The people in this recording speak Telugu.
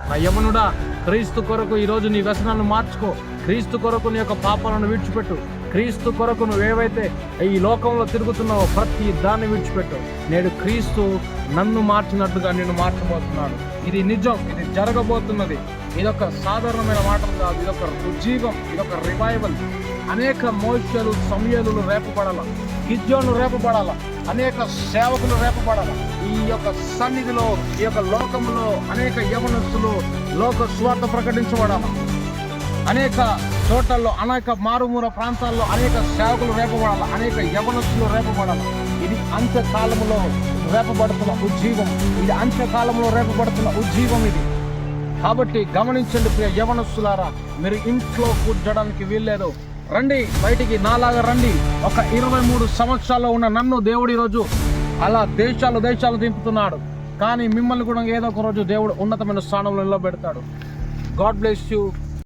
నా యవనుడా, క్రీస్తు కొరకు ఈరోజు నీ వ్యసనాలను మార్చుకో. క్రీస్తు కొరకు నీ యొక్క పాపాలను విడిచిపెట్టు. క్రీస్తు కొరకు నువ్వేవైతే ఈ లోకంలో తిరుగుతున్నావో ప్రతి దాన్ని విడిచిపెట్టు. నేడు క్రీస్తు నన్ను మార్చినట్టుగా నిన్ను మార్చబోతున్నాడు. ఇది నిజం, ఇది జరగబోతున్నది. ఇదొక సాధారణమైన మాటలు కాదు, ఇదొక ఉజ్జీవం, ఇదొక రివైవల్. అనేక మోషలు సమయలు రేపబడాల, గిద్యోను రేపబడాల, అనేక సేవకులు రేపబడాల. ఈ యొక్క సన్నిధిలో, ఈ యొక్క లోకంలో అనేక యవనస్తులు లోక స్వార్థ ప్రకటించబడాల. అనేక చోట్లలో, అనేక మారుమూల ప్రాంతాల్లో అనేక సేవకులు రేపబడాల, అనేక యవనస్తులు రేపబడాల. ఇది అంత్యకాలంలో రేపబడుతున్న ఉజ్జీవం, ఇది అంత్యకాలంలో రేపబడుతున్న ఉజ్జీవం ఇది. కాబట్టి గమనించండి ప్రియ యవనస్తులారా, మీరు ఇంట్లో కూర్చోడానికి వీల్లేదు. రండి బయటికి, నాలాగా రండి. ఒక 23 సంవత్సరాల్లో ఉన్న నన్ను దేవుడు ఈరోజు అలా దేశాలు దింపుతున్నాడు. కానీ మిమ్మల్ని కూడా ఏదో ఒక రోజు దేవుడు ఉన్నతమైన స్థానంలో నిలబెడతాడు. God bless you.